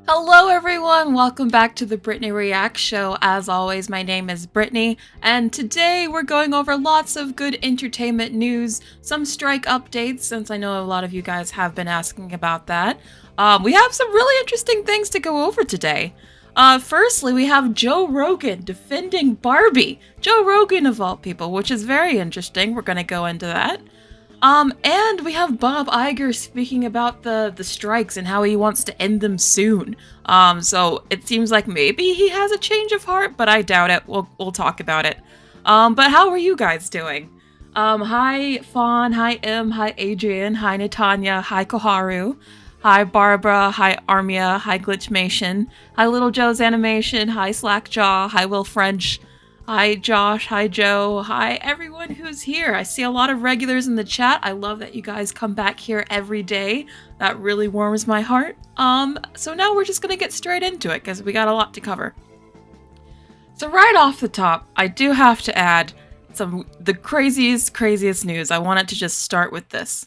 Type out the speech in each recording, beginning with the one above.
Hello everyone, welcome back to the Brittney Reacts Show. As always, my name is Brittney, and today we're going over lots of good entertainment news, some strike updates, since I know a lot of you guys have been asking about that. We have some really interesting things to go over today. Firstly, we have Joe Rogan defending Barbie. Joe Rogan of all people, which is very interesting. We're going to go into that. And we have Bob Iger speaking about the strikes and how he wants to end them soon. So it seems like maybe he has a change of heart, but I doubt it. We'll talk about it. But how are you guys doing? Hi Fawn, hi Im, hi Adrian, hi Natanya, hi Koharu, hi Barbara, hi Armia, hi Glitchmation, hi Little Joe's Animation, hi Slackjaw, hi Will French. Hi Josh, hi Joe, hi everyone who's here. I see a lot of regulars in the chat. I love that you guys come back here every day. That really warms my heart. So now we're just gonna get straight into it because we got a lot to cover. So right off the top, I do have to add the craziest news. I wanted to just start with this.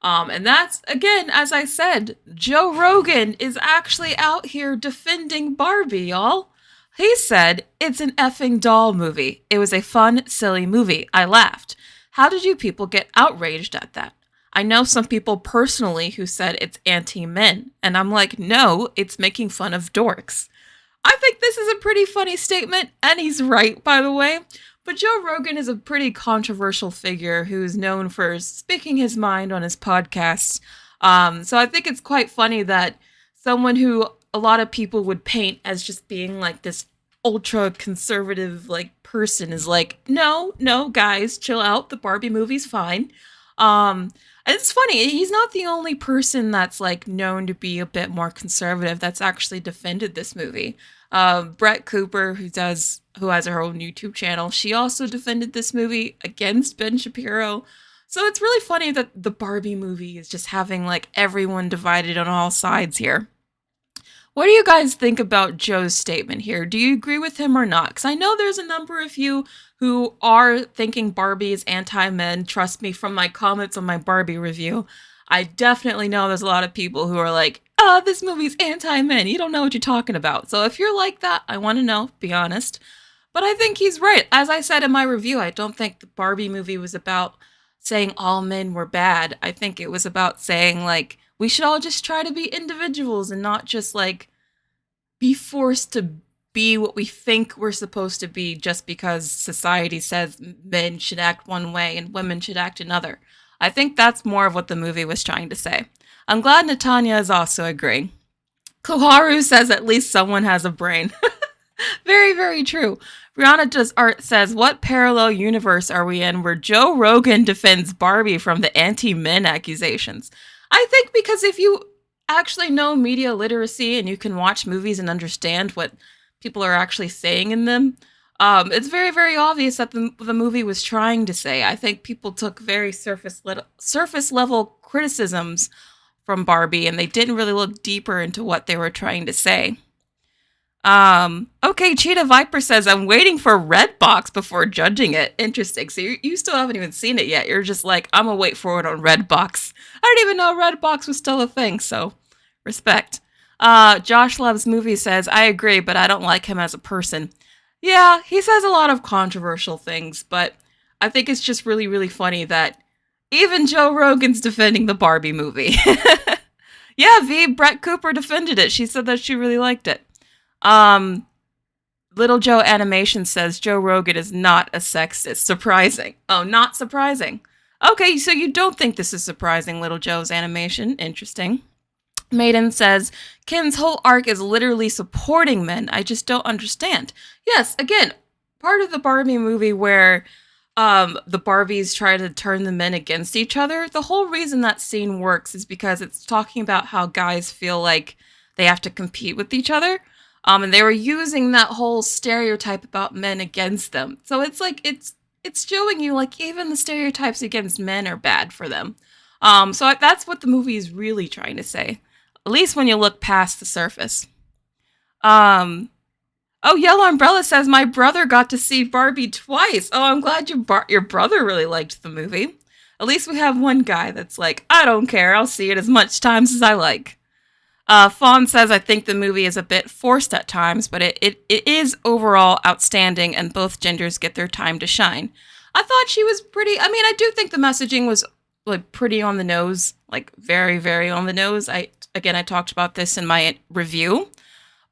And that's, again, as I said, Joe Rogan is actually out here defending Barbie, y'all. He said, "It's an effing doll movie. It was a fun, silly movie. I laughed. How did you people get outraged at that? I know some people personally who said it's anti-men, and I'm like, no, it's making fun of dorks." I think this is a pretty funny statement, and he's right, by the way. But Joe Rogan is a pretty controversial figure who's known for speaking his mind on his podcasts. So I think it's quite funny that someone who a lot of people would paint as just being like this ultra conservative like person is like, no guys, chill out, the Barbie movie's fine. And it's funny, he's not the only person that's like known to be a bit more conservative that's actually defended this movie. Brett Cooper, who has her own YouTube channel, she also defended this movie against Ben Shapiro. So it's really funny that the Barbie movie is just having like everyone divided on all sides here. What do you guys think about Joe's statement here? Do you agree with him or not? Because I know there's a number of you who are thinking Barbie is anti-men. Trust me, from my comments on my Barbie review, I definitely know there's a lot of people who are like, oh, this movie's anti-men. You don't know what you're talking about. So if you're like that, I want to know, be honest. But I think he's right. As I said in my review, I don't think the Barbie movie was about saying all men were bad. I think it was about saying, like, we should all just try to be individuals and not just, like, be forced to be what we think we're supposed to be just because society says men should act one way and women should act another. I think that's more of what the movie was trying to say. I'm glad Natanya is also agreeing. Koharu says at least someone has a brain. Very, very true. Brianna Does Art says, what parallel universe are we in where Joe Rogan defends Barbie from the anti-men accusations? I think because if you actually know media literacy and you can watch movies and understand what people are actually saying in them, it's very, very obvious that the movie was trying to say. I think people took very surface level criticisms from Barbie and they didn't really look deeper into what they were trying to say. Okay, Cheetah Viper says, I'm waiting for Redbox before judging it. Interesting. So you still haven't even seen it yet. You're just like, I'm gonna wait for it on Redbox. I didn't even know Redbox was still a thing, so respect. Josh Loves Movie says, I agree, but I don't like him as a person. Yeah, he says a lot of controversial things, but I think it's just really, really funny that even Joe Rogan's defending the Barbie movie. Yeah, Brett Cooper defended it. She said that she really liked it. Little Joe Animation says Joe Rogan is not a sexist. Surprising. Oh, not surprising. Okay, so you don't think this is surprising, Little Joe's Animation. Interesting. Maiden says, Ken's whole arc is literally supporting men. I just don't understand. Yes, again, part of the Barbie movie where the Barbies try to turn the men against each other, the whole reason that scene works is because it's talking about how guys feel like they have to compete with each other. And they were using that whole stereotype about men against them. So it's like, it's showing you, like, even the stereotypes against men are bad for them. So that's what the movie is really trying to say. At least when you look past the surface. Oh, Yellow Umbrella says, my brother got to see Barbie twice. Oh, I'm glad your brother really liked the movie. At least we have one guy that's like, I don't care, I'll see it as much times as I like. Fawn says, I think the movie is a bit forced at times, but it is overall outstanding and both genders get their time to shine. I thought she was pretty, I mean, I do think the messaging was like pretty on the nose, like very, very on the nose. I talked about this in my review,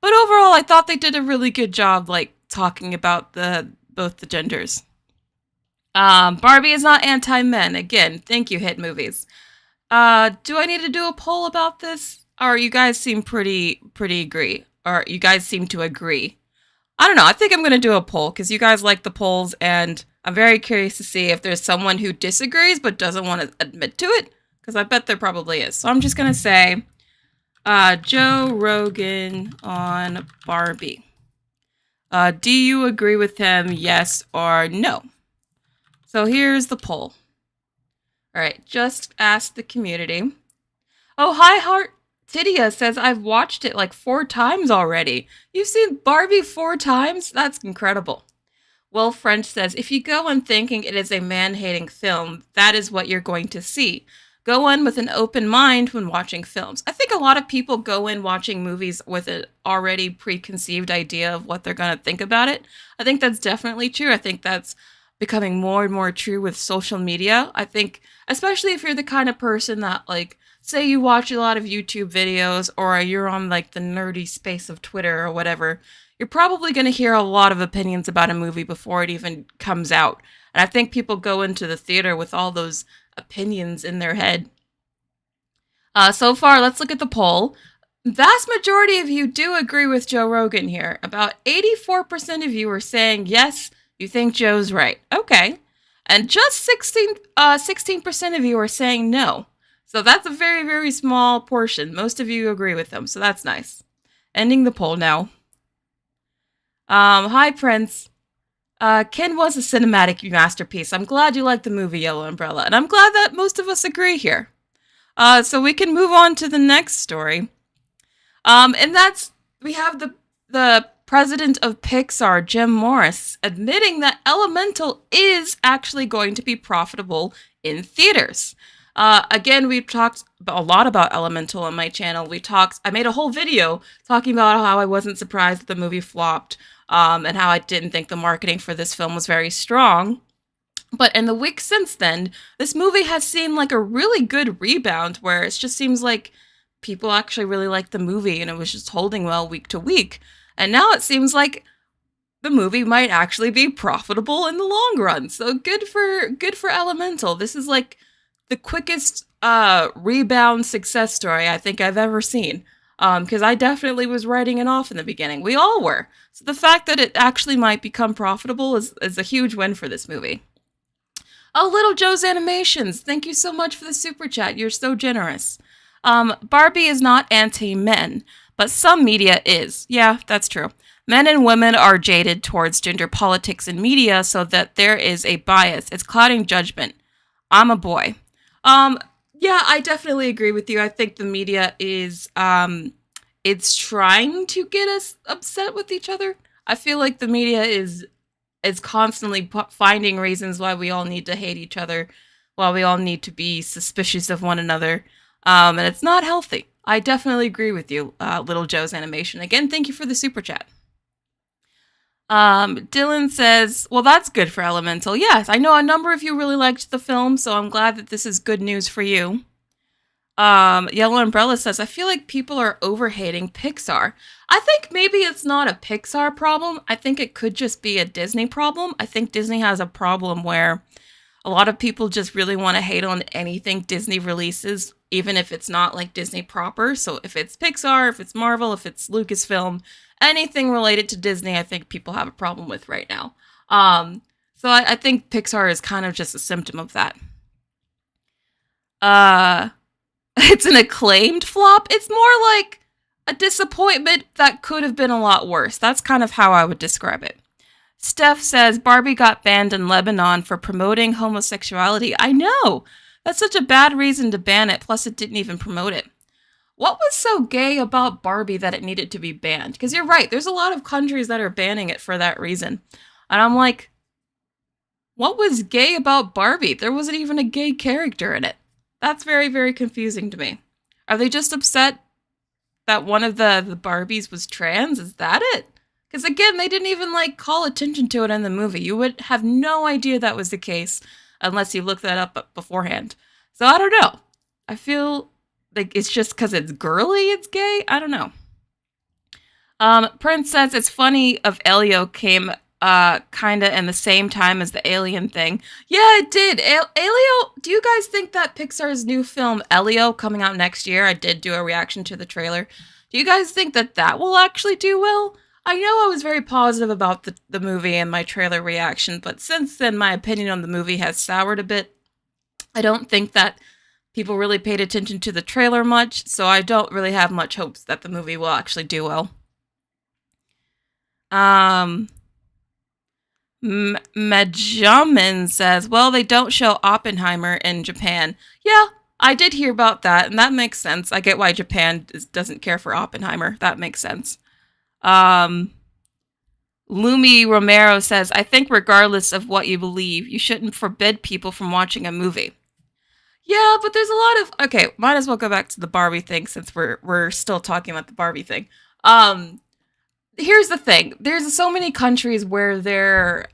but overall I thought they did a really good job like talking about both the genders. Barbie is not anti-men. Again, thank you, hit movies. Do I need to do a poll about this? Or you guys seem pretty agree. Or you guys seem to agree. I don't know. I think I'm going to do a poll because you guys like the polls and I'm very curious to see if there's someone who disagrees but doesn't want to admit to it because I bet there probably is. So I'm just going to say Joe Rogan on Barbie. Do you agree with him? Yes or no? So here's the poll. All right, just ask the community. Oh, hi, Heart Tidia says, I've watched it like 4 times already. You've seen Barbie 4 times? That's incredible. Will French says, if you go in thinking it is a man-hating film, that is what you're going to see. Go in with an open mind when watching films. I think a lot of people go in watching movies with an already preconceived idea of what they're going to think about it. I think that's definitely true. I think that's becoming more and more true with social media. I think, especially if you're the kind of person that, like, say you watch a lot of YouTube videos or you're on, like, the nerdy space of Twitter or whatever, you're probably going to hear a lot of opinions about a movie before it even comes out. And I think people go into the theater with all those opinions in their head. So far, let's look at the poll. Vast majority of you do agree with Joe Rogan here. About 84% of you are saying yes, you think Joe's right. Okay. And just 16% of you are saying no. So that's a very, very small portion. Most of you agree with him, so that's nice. Ending the poll now. Hi, Prince. Ken was a cinematic masterpiece. I'm glad you liked the movie Yellow Umbrella, and I'm glad that most of us agree here. So we can move on to the next story. And that's, we have the president of Pixar, Jim Morris, admitting that Elemental is actually going to be profitable in theaters. Again, we've talked a lot about Elemental on my channel. I made a whole video talking about how I wasn't surprised that the movie flopped, and how I didn't think the marketing for this film was very strong. But in the week since then, this movie has seen like a really good rebound where it just seems like people actually really liked the movie and it was just holding well week to week. And now it seems like the movie might actually be profitable in the long run. So good for Elemental. This is like the quickest rebound success story I think I've ever seen. Because I definitely was writing it off in the beginning. We all were. So the fact that it actually might become profitable is a huge win for this movie. Oh, Little Joe's Animations, thank you so much for the super chat. You're so generous. Barbie is not anti-men, but some media is. Yeah, that's true. Men and women are jaded towards gender politics in media so that there is a bias. It's clouding judgment. I'm a boy. Yeah, I definitely agree with you. I think the media is, it's trying to get us upset with each other. I feel like the media is constantly finding reasons why we all need to hate each other, why we all need to be suspicious of one another, and it's not healthy. I definitely agree with you, Little Joe's Animation. Again, thank you for the super chat. Dylan says, well, that's good for Elemental. Yes, I know a number of you really liked the film, so I'm glad that this is good news for you. Yellow Umbrella says, I feel like people are over-hating Pixar. I think maybe it's not a Pixar problem. I think it could just be a Disney problem. I think Disney has a problem where a lot of people just really want to hate on anything Disney releases, even if it's not like Disney proper. So if it's Pixar, if it's Marvel, if it's Lucasfilm, anything related to Disney, I think people have a problem with right now. So I think Pixar is kind of just a symptom of that. It's an acclaimed flop. It's more like a disappointment that could have been a lot worse. That's kind of how I would describe it. Steph says, Barbie got banned in Lebanon for promoting homosexuality. I know! That's such a bad reason to ban it, plus it didn't even promote it. What was so gay about Barbie that it needed to be banned? Because you're right, there's a lot of countries that are banning it for that reason. And I'm like, what was gay about Barbie? There wasn't even a gay character in it. That's very, very confusing to me. Are they just upset that one of the Barbies was trans? Is that it? Because again, they didn't even like call attention to it in the movie. You would have no idea that was the case unless you looked that up beforehand. So I don't know. I feel like it's just because it's girly, it's gay. I don't know. Prince says it's funny of Elio came kind of in the same time as the Alien thing. Yeah, it did. Elio, do you guys think that Pixar's new film Elio coming out next year? I did do a reaction to the trailer. Do you guys think that that will actually do well? I know I was very positive about the movie and my trailer reaction, but since then my opinion on the movie has soured a bit. I don't think that people really paid attention to the trailer much, so I don't really have much hopes that the movie will actually do well. Majamin says, well, they don't show Oppenheimer in Japan. Yeah, I did hear about that, and that makes sense. I get why Japan doesn't care for Oppenheimer. That makes sense. Lumi Romero says, I think regardless of what you believe, you shouldn't forbid people from watching a movie. Yeah, but there's a lot of... Okay, might as well go back to the Barbie thing since we're still talking about the Barbie thing. Here's the thing. There's so many countries where their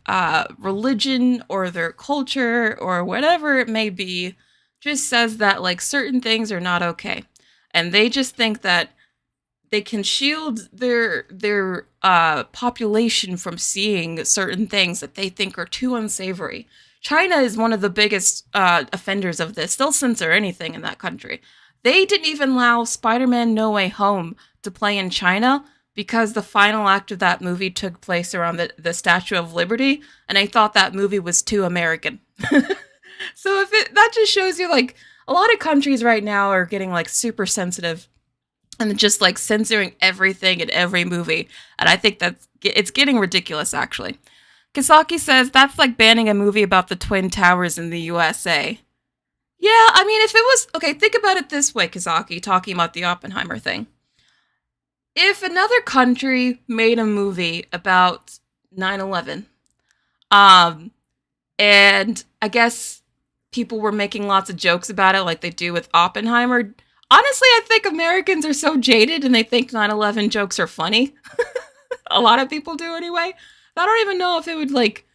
religion or their culture or whatever it may be just says that like certain things are not okay. And they just think that they can shield their population from seeing certain things that they think are too unsavory. China is one of the biggest offenders of this. They'll censor anything in that country. They didn't even allow Spider-Man No Way Home to play in China because the final act of that movie took place around the Statue of Liberty, and I thought that movie was too American. So that just shows you, like, a lot of countries right now are getting, like, super sensitive and just, like, censoring everything in every movie, and I think it's getting ridiculous, actually. Kisaki says, that's like banning a movie about the Twin Towers in the USA. Yeah, I mean, if it was... Okay, think about it this way, Kisaki, talking about the Oppenheimer thing. If another country made a movie about 9/11, and I guess people were making lots of jokes about it like they do with Oppenheimer, honestly, I think Americans are so jaded and they think 9/11 jokes are funny. A lot of people do anyway. I don't even know if it would, like,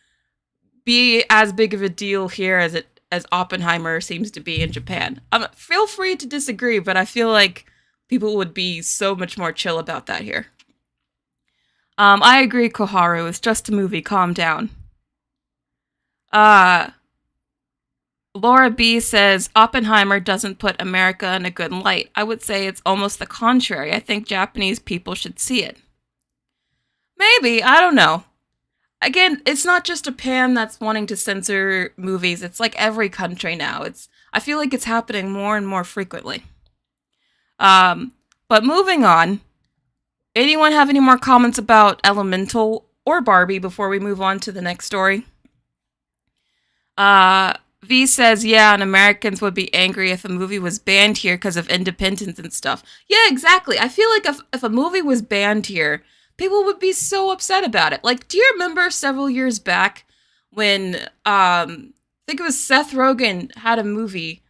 be as big of a deal here as Oppenheimer seems to be in Japan. Feel free to disagree, but I feel like people would be so much more chill about that here. I agree, Koharu. It's just a movie. Calm down. Laura B says, Oppenheimer doesn't put America in a good light. I would say it's almost the contrary. I think Japanese people should see it. Maybe. I don't know. Again, it's not just Japan that's wanting to censor movies. It's like every country now. I feel like it's happening more and more frequently. But moving on. Anyone have any more comments about Elemental or Barbie before we move on to the next story? V says, yeah, and Americans would be angry if a movie was banned here because of independence and stuff. Yeah, exactly. I feel like if a movie was banned here, people would be so upset about it. Like, do you remember several years back when, I think it was Seth Rogen had a movie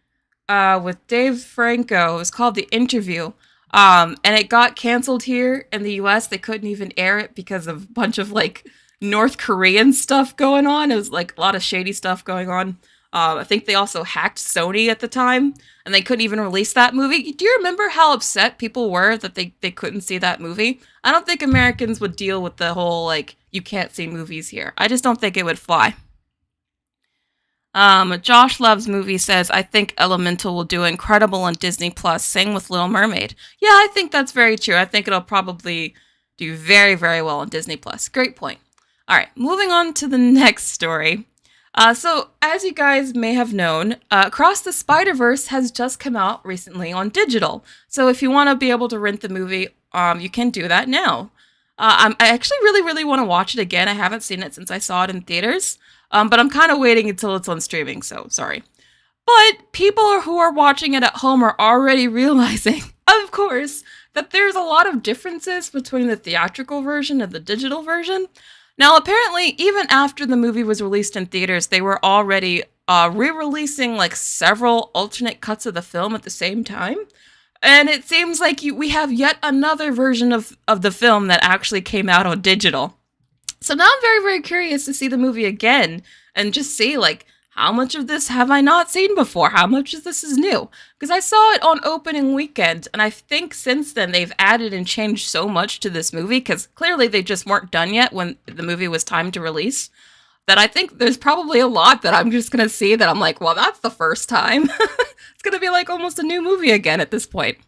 with Dave Franco. It was called The Interview. And it got canceled here in the US. They couldn't even air it because of a bunch of, like, North Korean stuff going on. It was, like, a lot of shady stuff going on. I think they also hacked Sony at the time, and they couldn't even release that movie. Do you remember how upset people were that they couldn't see that movie? I don't think Americans would deal with the whole, like, you can't see movies here. I just don't think it would fly. Josh Loves Movie says, I think Elemental will do incredible on Disney+, same with Little Mermaid. Yeah, I think that's very true. I think it'll probably do very, very well on Disney+. Great point. All right, moving on to the next story. So, as you guys may have known, Across the Spiderverse has just come out recently on digital. So if you want to be able to rent the movie, you can do that now. I actually really, really want to watch it again. I haven't seen it since I saw it in theaters. But I'm kind of waiting until it's on streaming, so sorry. But people who are watching it at home are already realizing, of course, that there's a lot of differences between the theatrical version and the digital version. Now, apparently, even after the movie was released in theaters, they were already re-releasing like several alternate cuts of the film at the same time. And it seems like we have yet another version of the film that actually came out on digital. So now I'm very, very curious to see the movie again and just see, like, how much of this have I not seen before? How much of this is new? Because I saw it on opening weekend, and I think since then they've added and changed so much to this movie, because clearly they just weren't done yet when the movie was timed to release, that I think there's probably a lot that I'm just going to see that I'm like, well, that's the first time. It's going to be like almost a new movie again at this point.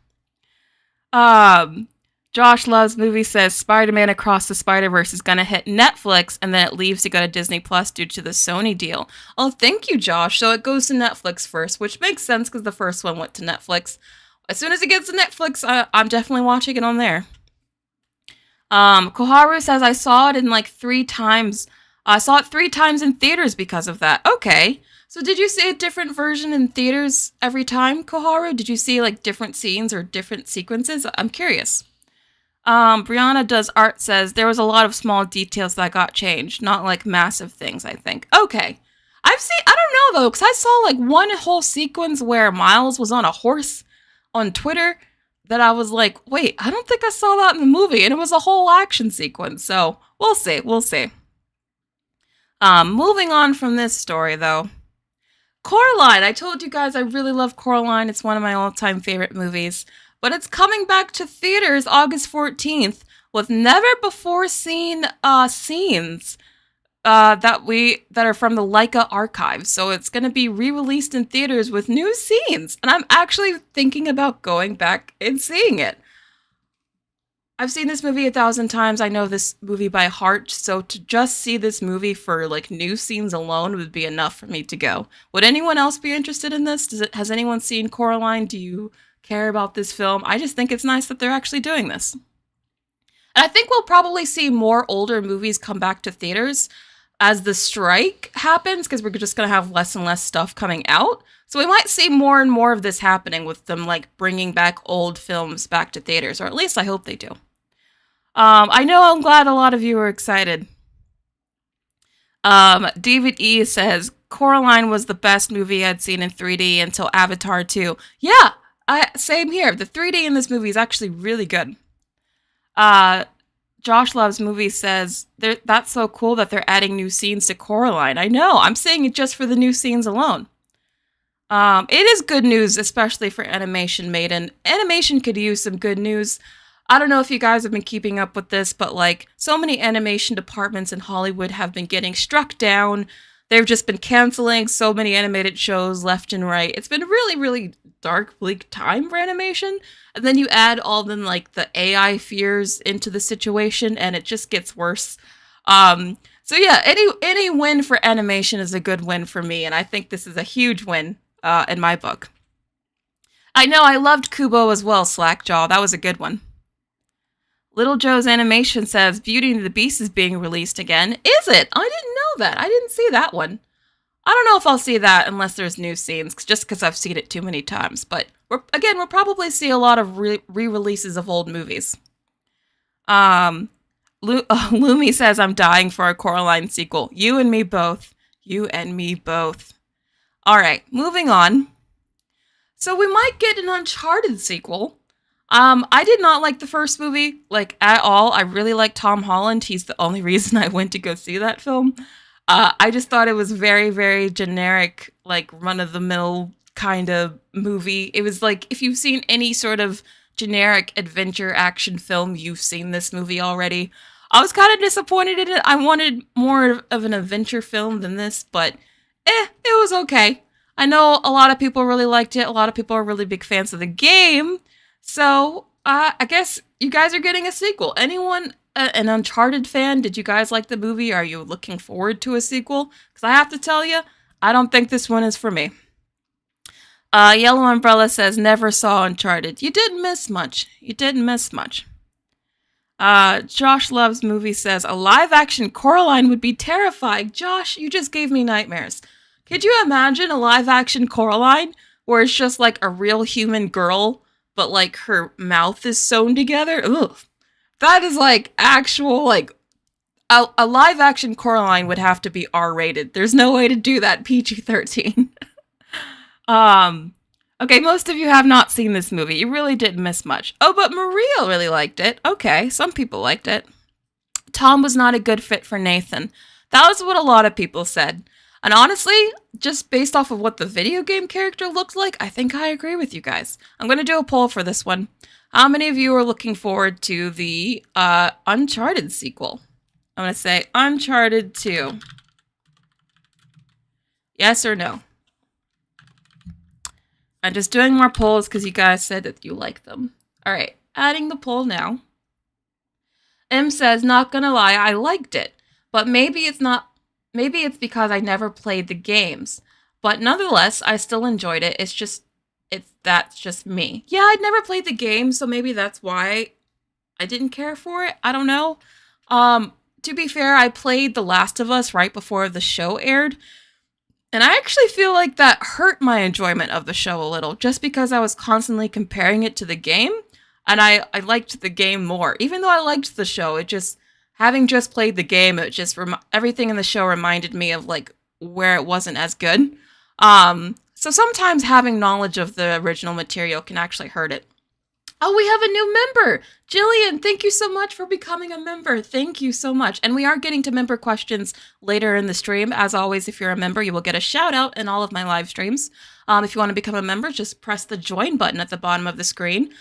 Josh Loves Movie says Spider-Man Across the Spiderverse is going to hit Netflix and then it leaves to go to Disney Plus due to the Sony deal. Oh, thank you, Josh. So it goes to Netflix first, which makes sense because the first one went to Netflix. As soon as it gets to Netflix, I'm definitely watching it on there. Koharu says I saw it in like 3 times. I saw it 3 times in theaters because of that. Okay. So did you see a different version in theaters every time, Koharu? Did you see like different scenes or different sequences? I'm curious. Brianna Does Art says there was a lot of small details that got changed, not like massive things, I think. Okay. I don't know though, because I saw like one whole sequence where Miles was on a horse on Twitter that I was like, wait, I don't think I saw that in the movie, and it was a whole action sequence, so we'll see. Moving on from this story though. Coraline! I told you guys I really love Coraline. It's one of my all-time favorite movies. But it's coming back to theaters August 14th with never-before-seen scenes that are from the Leica archive. So it's going to be re-released in theaters with new scenes. And I'm actually thinking about going back and seeing it. I've seen this movie 1,000 times. I know this movie by heart, so to just see this movie for like new scenes alone would be enough for me to go. Would anyone else be interested in this? Has anyone seen Coraline? Do you care about this film? I just think it's nice that they're actually doing this. And I think we'll probably see more older movies come back to theaters as the strike happens, because we're just going to have less and less stuff coming out. So we might see more and more of this happening with them like bringing back old films back to theaters, or at least I hope they do. I know I'm glad a lot of you are excited. David E says, Coraline was the best movie I'd seen in 3D until Avatar 2. Yeah, same here. The 3D in this movie is actually really good. Josh Loves Movie says, that's so cool that they're adding new scenes to Coraline. I know, I'm saying it just for the new scenes alone. It is good news, especially for Animation Maiden. Animation could use some good news. I don't know if you guys have been keeping up with this, but like so many animation departments in Hollywood have been getting struck down. They've just been canceling so many animated shows left and right. It's been a really, really dark, bleak time for animation. And then you add all the like the AI fears into the situation, and it just gets worse. So yeah, any win for animation is a good win for me, and I think this is a huge win in my book. I know I loved Kubo as well, Slackjaw. That was a good one. Little Joe's Animation says Beauty and the Beast is being released again. Is it? I didn't know that. I didn't see that one. I don't know if I'll see that unless there's new scenes, just because I've seen it too many times. But we'll probably see a lot of re-releases of old movies. Lumi says I'm dying for a Coraline sequel. You and me both. You and me both. All right, moving on. So we might get an Uncharted sequel. I did not like the first movie, like, at all. I really like Tom Holland. He's the only reason I went to go see that film. I just thought it was very, very generic, like, run-of-the-mill kind of movie. It was like, if you've seen any sort of generic adventure action film, you've seen this movie already. I was kind of disappointed in it. I wanted more of an adventure film than this, but it was okay. I know a lot of people really liked it. A lot of people are really big fans of the game. So, I guess you guys are getting a sequel. Anyone an Uncharted fan? Did you guys like the movie? Are you looking forward to a sequel? Because I have to tell you, I don't think this one is for me. Yellow Umbrella says, never saw Uncharted. You didn't miss much. Josh Loves Movie says, a live-action Coraline would be terrifying. Josh, you just gave me nightmares. Could you imagine a live-action Coraline where it's just like a real human girl, but like her mouth is sewn together? Ugh. That is like actual, like, a live-action Coraline would have to be R-rated. There's no way to do that PG-13. Okay, most of you have not seen this movie. You really didn't miss much. Oh, but Maria really liked it. Okay, some people liked it. Tom was not a good fit for Nathan. That was what a lot of people said. And honestly, just based off of what the video game character looked like, I think I agree with you guys. I'm going to do a poll for this one. How many of you are looking forward to the Uncharted sequel? I'm going to say Uncharted 2. Yes or no? I'm just doing more polls because you guys said that you like them. All right, adding the poll now. M says, not gonna lie, I liked it, but maybe it's because I never played the games. But nonetheless, I still enjoyed it. That's just me. Yeah, I'd never played the game, so maybe that's why I didn't care for it. I don't know. To be fair, I played The Last of Us right before the show aired, and I actually feel like that hurt my enjoyment of the show a little, just because I was constantly comparing it to the game. And I liked the game more. Even though I liked the show, having just played the game, everything in the show reminded me of, like, where it wasn't as good. So sometimes having knowledge of the original material can actually hurt it. Oh, we have a new member! Jillian, thank you so much for becoming a member. Thank you so much. And we are getting to member questions later in the stream. As always, if you're a member, you will get a shout out in all of my live streams. If you want to become a member, just press the join button at the bottom of the screen.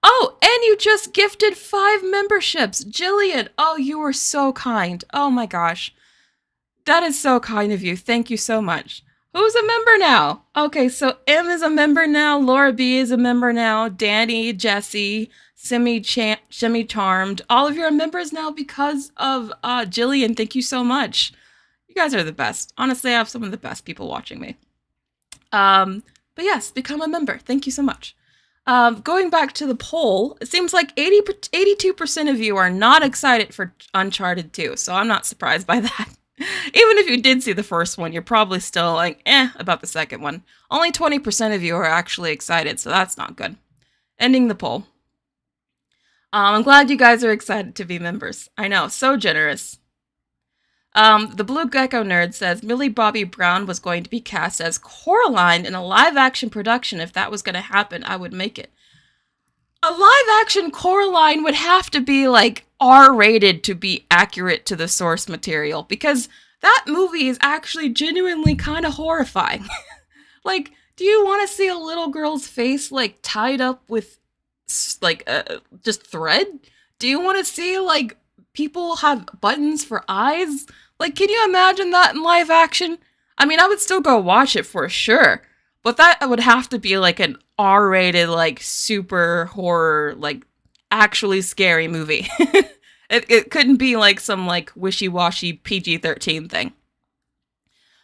Oh, and you just gifted 5 memberships. Jillian, oh, you were so kind. Oh my gosh. That is so kind of you. Thank you so much. Who's a member now? Okay, so M is a member now. Laura B is a member now. Danny, Jesse, Shimmy Charmed. All of you are members now because of Jillian. Thank you so much. You guys are the best. Honestly, I have some of the best people watching me. But yes, become a member. Thank you so much. Going back to the poll, it seems like 82% of you are not excited for Uncharted 2, so I'm not surprised by that. Even if you did see the first one, you're probably still like, about the second one. Only 20% of you are actually excited, so that's not good. Ending the poll. I'm glad you guys are excited to be members. I know, so generous. The Blue Gecko Nerd says Millie Bobby Brown was going to be cast as Coraline in a live-action production. If that was going to happen, I would make it. A live-action Coraline would have to be, like, R-rated to be accurate to the source material, because that movie is actually genuinely kind of horrifying. Like, do you want to see a little girl's face, like, tied up with, like, just thread? Do you want to see, like, people have buttons for eyes? Like, can you imagine that in live action? I mean, I would still go watch it for sure, but that would have to be like an R-rated, like, super horror, like, actually scary movie. It couldn't be like some, like, wishy-washy PG-13 thing.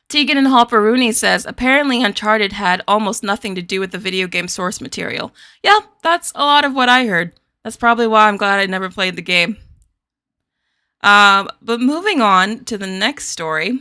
Tegan and Hopperoonie says, apparently Uncharted had almost nothing to do with the video game source material. Yeah, that's a lot of what I heard. That's probably why I'm glad I never played the game. But moving on to the next story.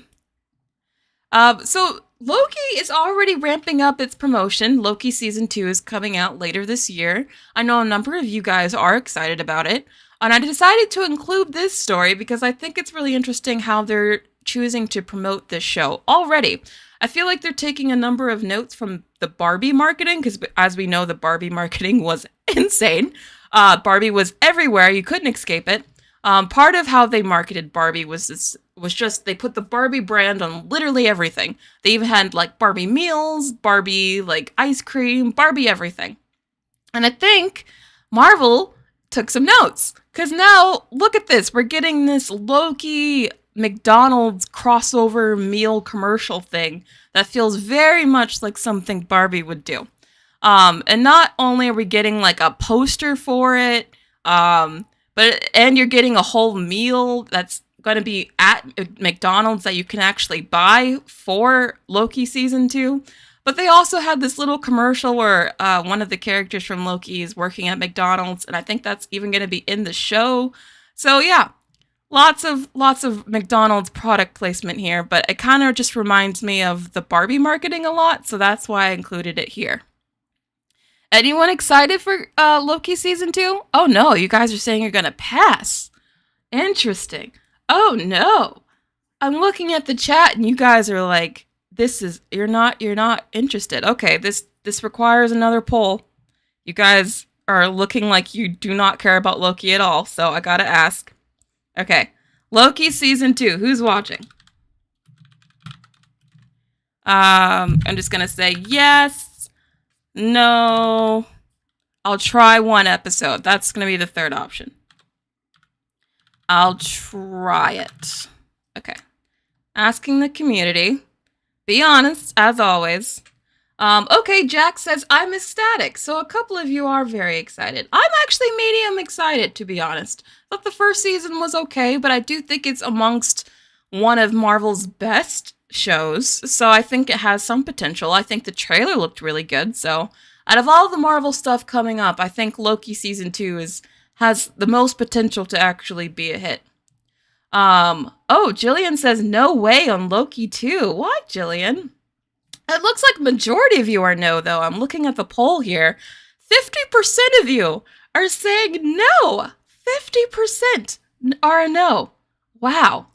So Loki is already ramping up its promotion. Loki Season 2 is coming out later this year. I know a number of you guys are excited about it. And I decided to include this story because I think it's really interesting how they're choosing to promote this show already. I feel like they're taking a number of notes from the Barbie marketing, because as we know, the Barbie marketing was insane. Barbie was everywhere. You couldn't escape it. Part of how they marketed Barbie was just they put the Barbie brand on literally everything. They even had, like, Barbie meals, Barbie, like, ice cream, Barbie everything. And I think Marvel took some notes, because now, look at this. We're getting this Loki McDonald's crossover meal commercial thing that feels very much like something Barbie would do. And not only are we getting, like, a poster for it, and you're getting a whole meal that's going to be at McDonald's that you can actually buy for Loki Season 2. But they also had this little commercial where one of the characters from Loki is working at McDonald's, and I think that's even going to be in the show. So yeah, lots of McDonald's product placement here, but it kind of just reminds me of the Barbie marketing a lot, so that's why I included it here. Anyone excited for Loki Season 2? Oh no, you guys are saying you're gonna pass. Interesting. Oh no. I'm looking at the chat and you guys are like, you're not interested. Okay, this this requires another poll. You guys are looking like you do not care about Loki at all, so I gotta ask. Okay, Loki season 2. Who's watching? I'm just gonna say yes, no. I'll try one episode. That's gonna be the third option. I'll try it. Okay. Asking the community. Be honest, as always. Okay, Jack says, I'm ecstatic. So a couple of you are very excited. I'm actually medium excited, to be honest. Thought the first season was okay, but I do think it's amongst one of Marvel's best shows. So I think it has some potential. I think the trailer looked really good. So out of all the Marvel stuff coming up, I think Loki season 2 has the most potential to actually be a hit. Jillian says no way on Loki too. What, Jillian? It looks like majority of you are no, though. I'm looking at the poll here. 50% of you are saying no. 50% are a no. Wow.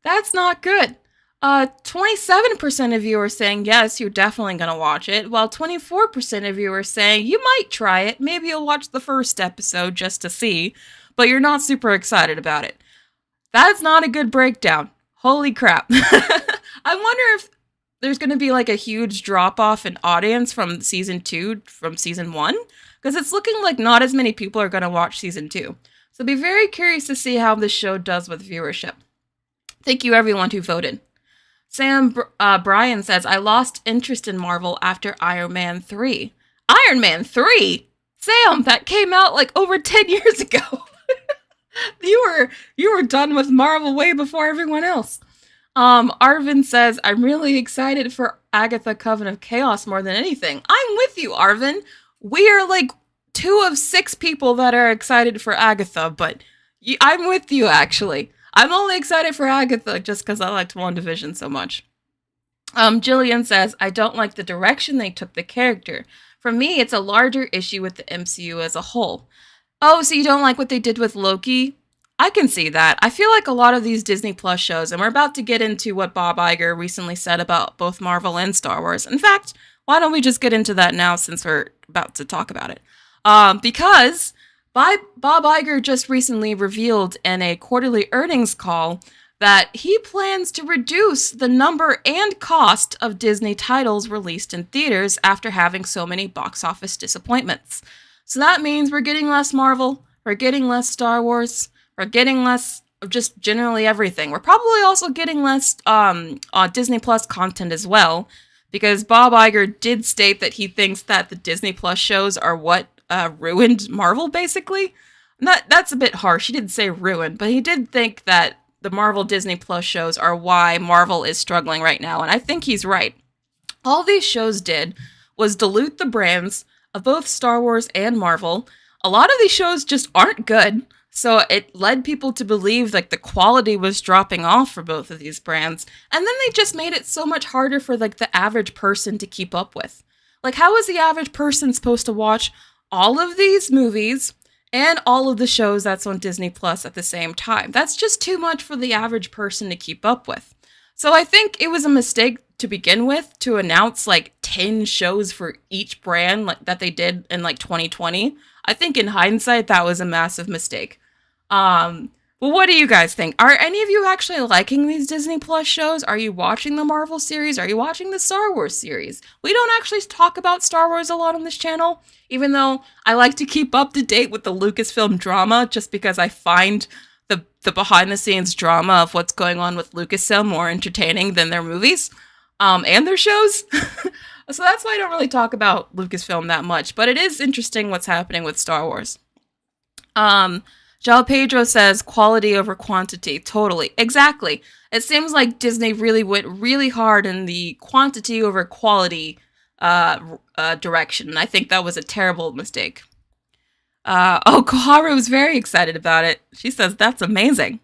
That's not good. 27% of you are saying yes, you're definitely going to watch it, while 24% of you are saying you might try it. Maybe you'll watch the first episode just to see, but you're not super excited about it. That's not a good breakdown. Holy crap. I wonder if there's going to be like a huge drop-off in audience from season 2 from season 1, because it's looking like not as many people are going to watch season 2. So be very curious to see how this show does with viewership. Thank you everyone who voted. Sam Bryan says, I lost interest in Marvel after Iron Man 3. Iron Man 3? Sam, that came out like over 10 years ago. You were done with Marvel way before everyone else. Arvin says, I'm really excited for Agatha Coven of Chaos more than anything. I'm with you, Arvin. We are like 2 of 6 people that are excited for Agatha, but I'm with you, actually. I'm only excited for Agatha just because I liked WandaVision so much. Jillian says, I don't like the direction they took the character. For me, it's a larger issue with the MCU as a whole. Oh, so you don't like what they did with Loki? I can see that. I feel like a lot of these Disney Plus shows, and we're about to get into what Bob Iger recently said about both Marvel and Star Wars. In fact, why don't we just get into that now since we're about to talk about it? Because Bob Iger just recently revealed in a quarterly earnings call that he plans to reduce the number and cost of Disney titles released in theaters after having so many box office disappointments. So that means we're getting less Marvel, we're getting less Star Wars, we're getting less of just generally everything. We're probably also getting less Disney Plus content as well, because Bob Iger did state that he thinks that the Disney Plus shows are what ruined Marvel, basically. That's a bit harsh. He didn't say ruined, but he did think that the Marvel Disney Plus shows are why Marvel is struggling right now, and I think he's right. All these shows did was dilute the brands of both Star Wars and Marvel. A lot of these shows just aren't good, so it led people to believe like the quality was dropping off for both of these brands, and then they just made it so much harder for like the average person to keep up with. Like, how is the average person supposed to watch all of these movies and all of the shows that's on Disney Plus at the same time? That's just too much for the average person to keep up with. So I think it was a mistake to begin with to announce like 10 shows for each brand like that they did in like 2020. I think in hindsight that was a massive mistake. Well, what do you guys think? Are any of you actually liking these Disney Plus shows? Are you watching the Marvel series? Are you watching the Star Wars series? We don't actually talk about Star Wars a lot on this channel, even though I like to keep up to date with the Lucasfilm drama just because I find the behind-the-scenes drama of what's going on with Lucasfilm more entertaining than their movies and their shows. So that's why I don't really talk about Lucasfilm that much, but it is interesting what's happening with Star Wars. Jao Pedro says quality over quantity. Totally. Exactly. It seems like Disney really went really hard in the quantity over quality direction, and I think that was a terrible mistake. Koharu was very excited about it. She says, that's amazing.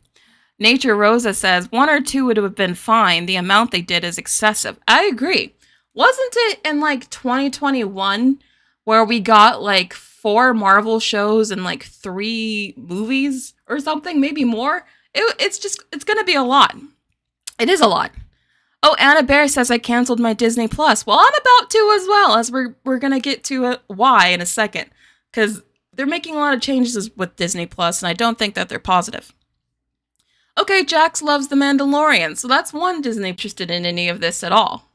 Nature Rosa says, 1 or 2 would have been fine. The amount they did is excessive. I agree. Wasn't it in like 2021 where we got like 4 Marvel shows and like 3 movies or something, maybe more? It's going to be a lot. It is a lot. Oh, Anna Bear says I canceled my Disney Plus. Well, I'm about to as well, as we're gonna get to why in a second, because they're making a lot of changes with Disney Plus, and I don't think that they're positive. Okay, Jax loves The Mandalorian, so that's one Disney interested in any of this at all.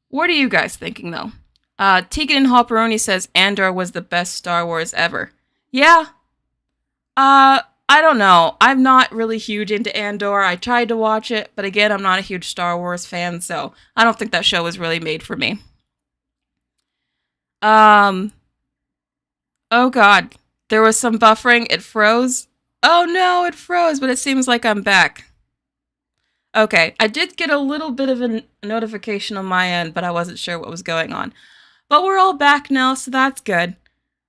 What are you guys thinking, though? Tegan and Hopperoni says Andor was the best Star Wars ever. Yeah. I don't know. I'm not really huge into Andor. I tried to watch it, but again, I'm not a huge Star Wars fan, so I don't think that show was really made for me. Oh god. There was some buffering. It froze. Oh no, it froze, but it seems like I'm back. Okay, I did get a little bit of a notification on my end, but I wasn't sure what was going on. But we're all back now, so that's good.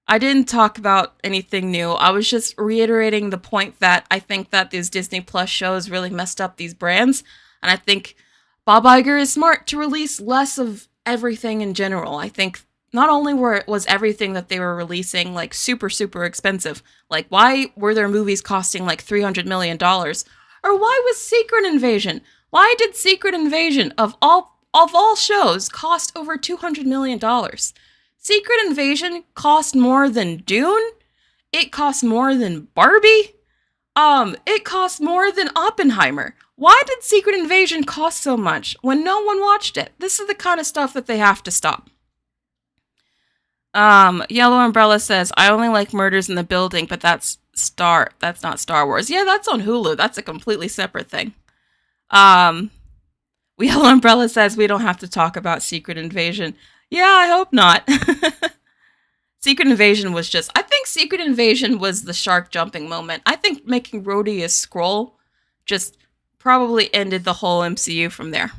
I didn't talk about anything new. I was just reiterating the point that I think that these Disney Plus shows really messed up these brands, and I think Bob Iger is smart to release less of everything in general. I think not only was everything that they were releasing like super, super expensive, like why were their movies costing like $300 million? Or why was Secret Invasion? Why did Secret Invasion of all shows cost over $200 million? Secret Invasion cost more than Dune? It cost more than Barbie? It cost more than Oppenheimer. Why did Secret Invasion cost so much when no one watched it? This is the kind of stuff that they have to stop. Yellow Umbrella says, I only like Murders in the Building, but that's not Star Wars. Yeah, that's on Hulu. That's a completely separate thing. Yellow Umbrella says, we don't have to talk about Secret Invasion. Yeah, I hope not. Secret Invasion was I think Secret Invasion was the shark jumping moment. I think making Rhodey a Skrull just probably ended the whole MCU from there.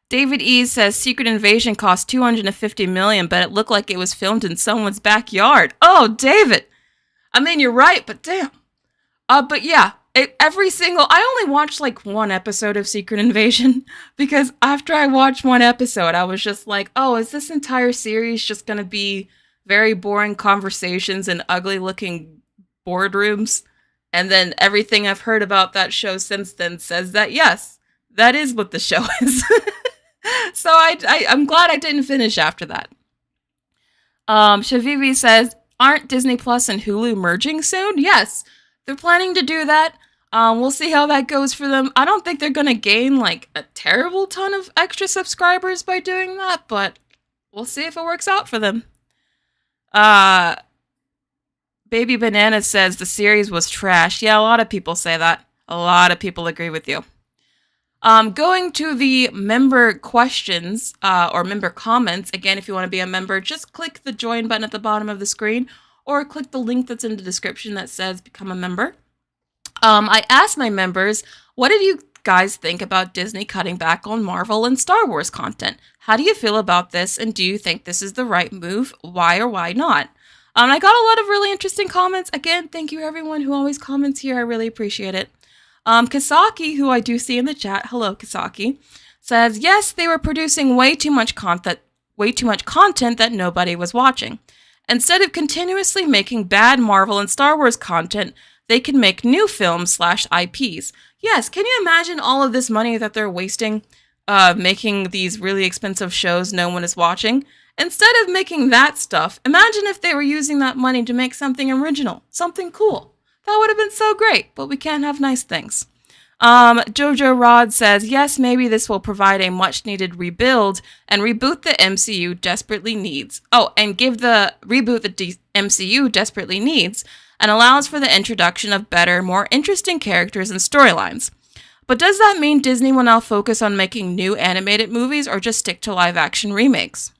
David E. says Secret Invasion cost $250 million, but it looked like it was filmed in someone's backyard. Oh, David! I mean, you're right, but damn. But yeah, I only watched like one episode of Secret Invasion, because after I watched one episode, I was just like, oh, is this entire series just gonna be very boring conversations in ugly looking boardrooms? And then everything I've heard about that show since then says that yes, that is what the show is. So I'm glad I didn't finish after that. Shavivi says, aren't Disney Plus and Hulu merging soon? Yes, they're planning to do that. We'll see how that goes for them. I don't think they're going to gain like a terrible ton of extra subscribers by doing that, but we'll see if it works out for them. Baby Banana says the series was trash. Yeah, a lot of people say that. A lot of people agree with you. Going to the member questions, or member comments. Again, if you want to be a member, just click the join button at the bottom of the screen, or click the link that's in the description that says become a member. I asked my members, what did you guys think about Disney cutting back on Marvel and Star Wars content? How do you feel about this, and do you think this is the right move? Why or why not? I got a lot of really interesting comments. Again, thank you everyone who always comments here. I really appreciate it. Kasaki, who I do see in the chat, hello Kasaki, says, yes, they were producing way too much content that nobody was watching. Instead of continuously making bad Marvel and Star Wars content, they can make new films / IPs. Yes, can you imagine all of this money that they're wasting making these really expensive shows no one is watching? Instead of making that stuff, imagine if they were using that money to make something original, something cool. That would have been so great, but we can't have nice things. Jojo Rod says, yes, maybe this will provide a much-needed rebuild and reboot the MCU desperately needs. Oh, and give the reboot the MCU desperately needs, and allows for the introduction of better, more interesting characters and storylines. But does that mean Disney will now focus on making new animated movies or just stick to live-action remakes?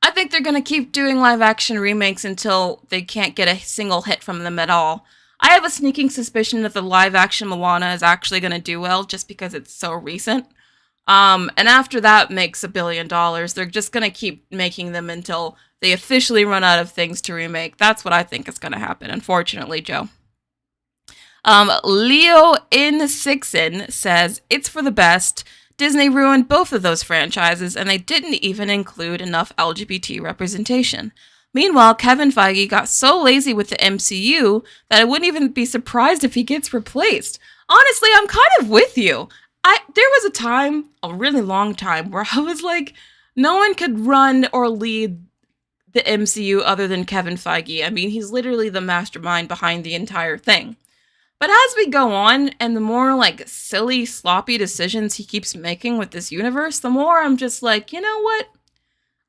I think they're going to keep doing live-action remakes until they can't get a single hit from them at all. I have a sneaking suspicion that the live-action Moana is actually going to do well just because it's so recent. And after that makes $1 billion, they're just going to keep making them until they officially run out of things to remake. That's what I think is going to happen, unfortunately, Joe. Leo in Sixin says, it's for the best. Disney ruined both of those franchises, and they didn't even include enough LGBT representation. Meanwhile, Kevin Feige got so lazy with the MCU that I wouldn't even be surprised if he gets replaced. honestly, I'm kind of with you. There was a time, a really long time, where I was like, no one could run or lead the MCU other than Kevin Feige. I mean, he's literally the mastermind behind the entire thing. But as we go on, and the more like silly, sloppy decisions he keeps making with this universe, the more I'm just like, you know what?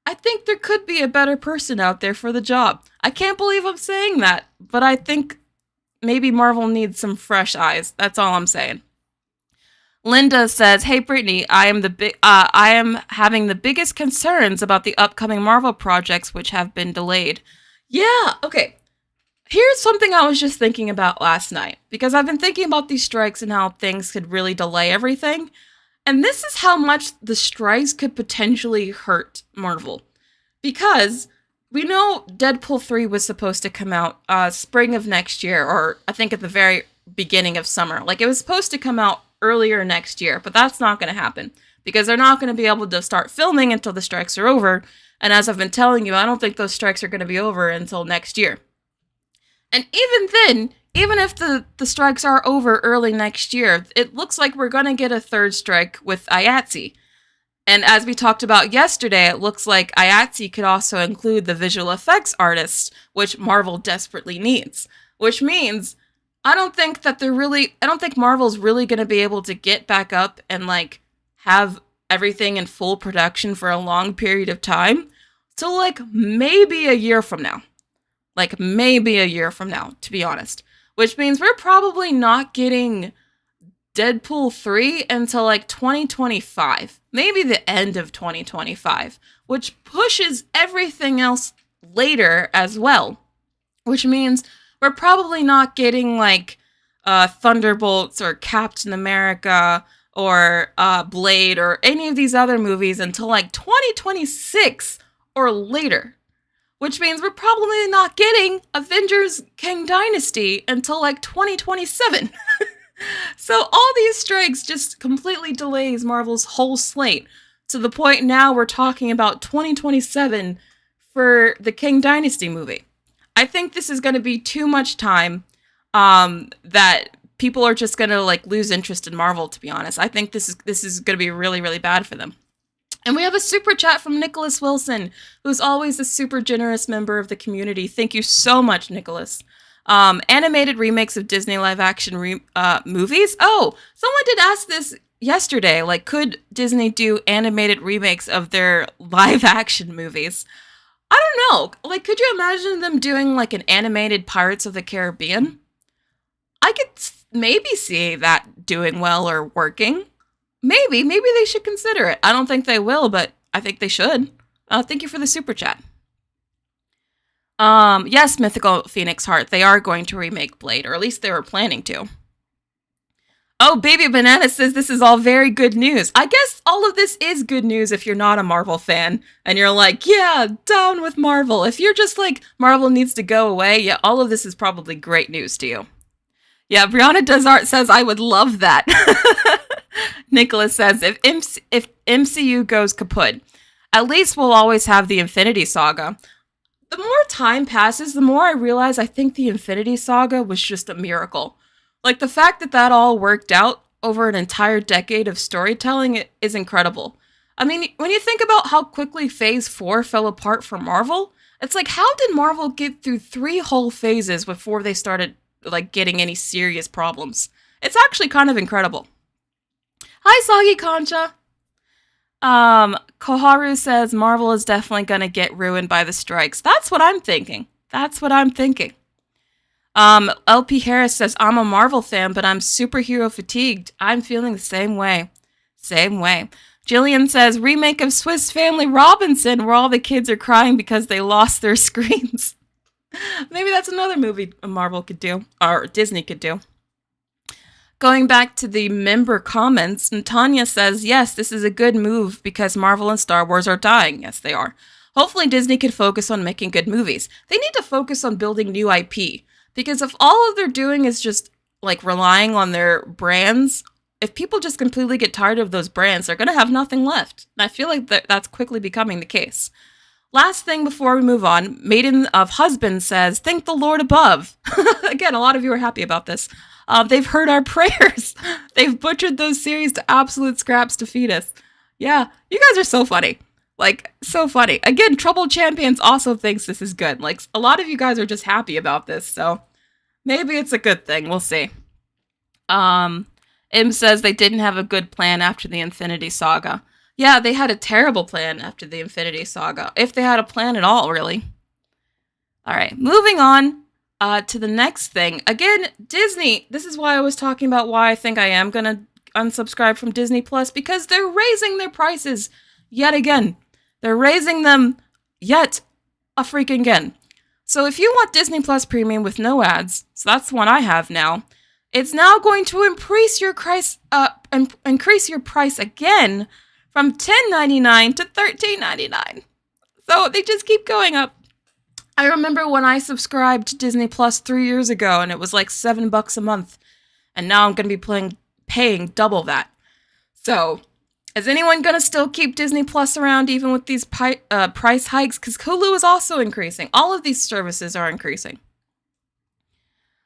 I think there could be a better person out there for the job. I can't believe I'm saying that, but I think maybe Marvel needs some fresh eyes. That's all I'm saying. Linda says, "Hey Brittany, I am having the biggest concerns about the upcoming Marvel projects which have been delayed." Yeah, okay. Here's something I was just thinking about last night, because I've been thinking about these strikes and how things could really delay everything. And this is how much the strikes could potentially hurt Marvel. Because we know Deadpool 3 was supposed to come out spring of next year, or I think at the very beginning of summer. Like, it was supposed to come out earlier next year, but that's not going to happen. Because they're not going to be able to start filming until the strikes are over. And as I've been telling you, I don't think those strikes are going to be over until next year. And even then, even if the strikes are over early next year, it looks like we're going to get a third strike with IATSE. And as we talked about yesterday, it looks like IATSE could also include the visual effects artists, which Marvel desperately needs. Which means, I don't think Marvel's really going to be able to get back up and like have everything in full production for a long period of time. So like maybe a year from now. Like, maybe a year from now, to be honest. Which means we're probably not getting Deadpool 3 until, like, 2025. Maybe the end of 2025. Which pushes everything else later as well. Which means we're probably not getting, like, Thunderbolts or Captain America or Blade or any of these other movies until, like, 2026 or later. Which means we're probably not getting Avengers Kang Dynasty until like 2027. So all these strikes just completely delays Marvel's whole slate. To the point now we're talking about 2027 for the Kang Dynasty movie. I think this is going to be too much time that people are just going to like lose interest in Marvel, to be honest. I think this is going to be really, really bad for them. And we have a super chat from Nicholas Wilson, who's always a super generous member of the community. Thank you so much, Nicholas. Animated remakes of Disney live-action movies? Oh, someone did ask this yesterday. Like, could Disney do animated remakes of their live-action movies? I don't know. Like, could you imagine them doing, like, an animated Pirates of the Caribbean? I could maybe see that doing well or working. Maybe they should consider it. I don't think they will, but I think they should. Thank you for the super chat. Yes, Mythical Phoenix Heart, they are going to remake Blade, or at least they were planning to. Oh, Baby Banana says this is all very good news. I guess all of this is good news if you're not a Marvel fan, and you're like, yeah, down with Marvel. If you're just like, Marvel needs to go away, yeah, all of this is probably great news to you. Yeah, Brianna Desart says, I would love that. Nicholas says, if MCU goes kaput, at least we'll always have the Infinity Saga. The more time passes, the more I realize I think the Infinity Saga was just a miracle. Like, the fact that all worked out over an entire decade of storytelling is incredible. I mean, when you think about how quickly Phase 4 fell apart for Marvel, it's like, how did Marvel get through 3 whole phases before they started, like, getting any serious problems? It's actually kind of incredible. Hi, Soggy Concha. Koharu says Marvel is definitely going to get ruined by the strikes. That's what I'm thinking. LP Harris says, I'm a Marvel fan, but I'm superhero fatigued. I'm feeling the same way. Jillian says, remake of Swiss Family Robinson, where all the kids are crying because they lost their screens. Maybe that's another movie Marvel could do, or Disney could do. Going back to the member comments, Tanya says, yes, this is a good move because Marvel and Star Wars are dying. Yes, they are. Hopefully Disney can focus on making good movies. They need to focus on building new IP. Because if all of they're doing is just, like, relying on their brands, if people just completely get tired of those brands, they're going to have nothing left. And I feel like that's quickly becoming the case. Last thing before we move on, Maiden of Husband says, thank the Lord above. Again, a lot of you are happy about this. They've heard our prayers. They've butchered those series to absolute scraps to feed us. Yeah, you guys are so funny. Like, so funny. Again, Troubled Champions also thinks this is good. Like, a lot of you guys are just happy about this, so maybe it's a good thing. We'll see. Im says they didn't have a good plan after the Infinity Saga. Yeah, they had a terrible plan after the Infinity Saga. If they had a plan at all, really. Alright, moving on to the next thing. Again, Disney. This is why I was talking about why I think I am going to unsubscribe from Disney Plus. Because they're raising their prices yet again. They're raising them yet a freaking again. So if you want Disney Plus Premium with no ads, so that's the one I have now, it's now going to increase your price again from $10.99 to $13.99. So they just keep going up. I remember when I subscribed to Disney Plus 3 years ago, and it was like $7 a month, and now I'm going to be paying double that. So, is anyone going to still keep Disney Plus around even with these price hikes? Because Hulu is also increasing. All of these services are increasing.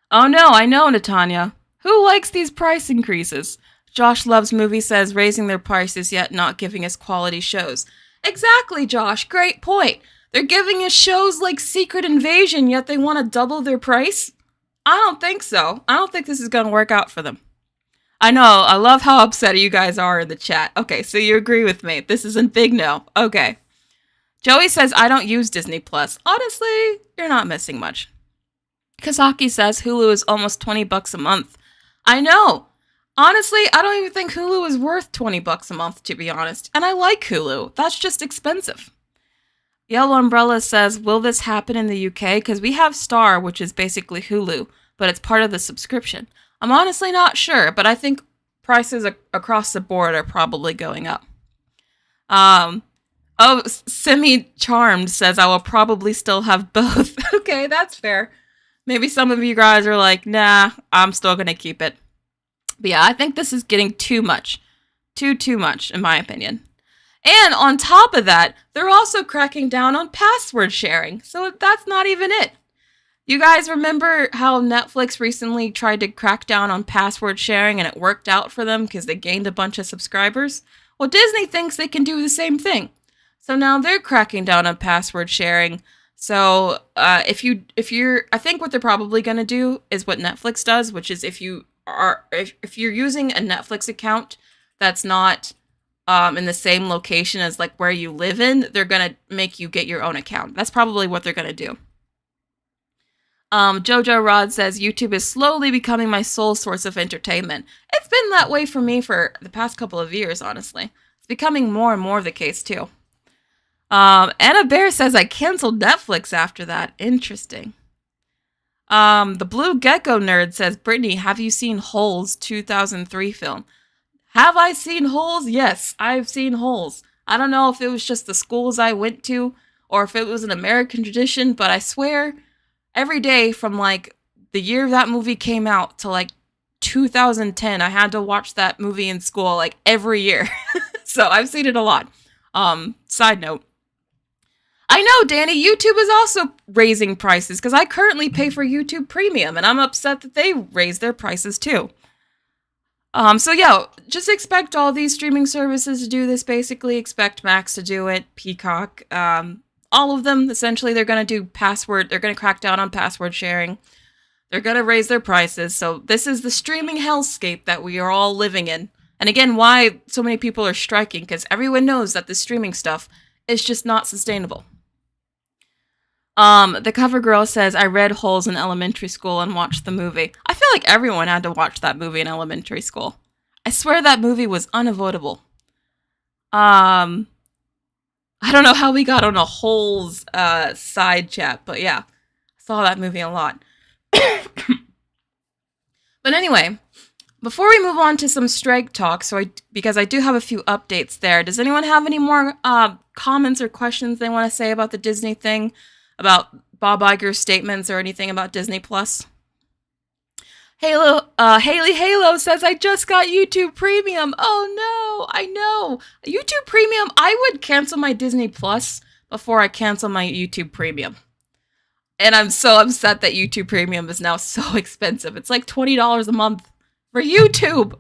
Oh no, I know, Natanya. Who likes these price increases? Josh Loves Movie says raising their prices yet not giving us quality shows. Exactly, Josh. Great point. They're giving us shows like Secret Invasion, yet they want to double their price? I don't think so. I don't think this is going to work out for them. I know. I love how upset you guys are in the chat. Okay, so you agree with me. This is a big no. Okay. Joey says, I don't use Disney Plus. Honestly, you're not missing much. Kazaki says Hulu is almost $20 a month. I know. Honestly, I don't even think Hulu is worth $20 a month, to be honest. And I like Hulu. That's just expensive. Yellow Umbrella says, will this happen in the UK? Because we have Star, which is basically Hulu, but it's part of the subscription. I'm honestly not sure, but I think prices across the board are probably going up. Semi-Charmed says, I will probably still have both. Okay, that's fair. Maybe some of you guys are like, nah, I'm still going to keep it. But yeah, I think this is getting too much. Too much, in my opinion. And on top of that, they're also cracking down on password sharing. So that's not even it. You guys remember how Netflix recently tried to crack down on password sharing and it worked out for them because they gained a bunch of subscribers? Well, Disney thinks they can do the same thing. So now they're cracking down on password sharing. So I think what they're probably going to do is what Netflix does, which is if you're using a Netflix account that's not in the same location as like where you live in, they're going to make you get your own account. That's probably what they're going to do. Jojo Rod says, YouTube is slowly becoming my sole source of entertainment. It's been that way for me for the past couple of years, honestly. It's becoming more and more the case, too. Anna Bear says, I canceled Netflix after that. Interesting. The Blue Gecko Nerd says, Brittney, have you seen Holes 2003 film? Have I seen Holes? Yes, I've seen Holes. I don't know if it was just the schools I went to or if it was an American tradition, but I swear every day from like the year that movie came out to like 2010, I had to watch that movie in school like every year. So I've seen it a lot. Side note. I know, Danny, YouTube is also raising prices because I currently pay for YouTube Premium and I'm upset that they raised their prices too. So yeah, just expect all these streaming services to do this basically. Expect Max to do it, Peacock, all of them. Essentially, they're going to do they're going to crack down on password sharing. They're going to raise their prices. So this is the streaming hellscape that we are all living in. And again, why so many people are striking, because everyone knows that the streaming stuff is just not sustainable. The cover girl says, I read Holes in elementary school and watched the movie. I feel like everyone had to watch that movie in elementary school. I swear that movie was unavoidable. I don't know how we got on a Holes side chat, but yeah, I saw that movie a lot. But anyway, before we move on to some strike talk, because I do have a few updates there, does anyone have any more comments or questions they want to say about the Disney thing? About Bob Iger's statements or anything about Disney Plus? Haley Halo says, I just got YouTube Premium. Oh no, I know. YouTube Premium, I would cancel my Disney Plus before I cancel my YouTube Premium. And I'm so upset that YouTube Premium is now so expensive. It's like $20 a month for YouTube.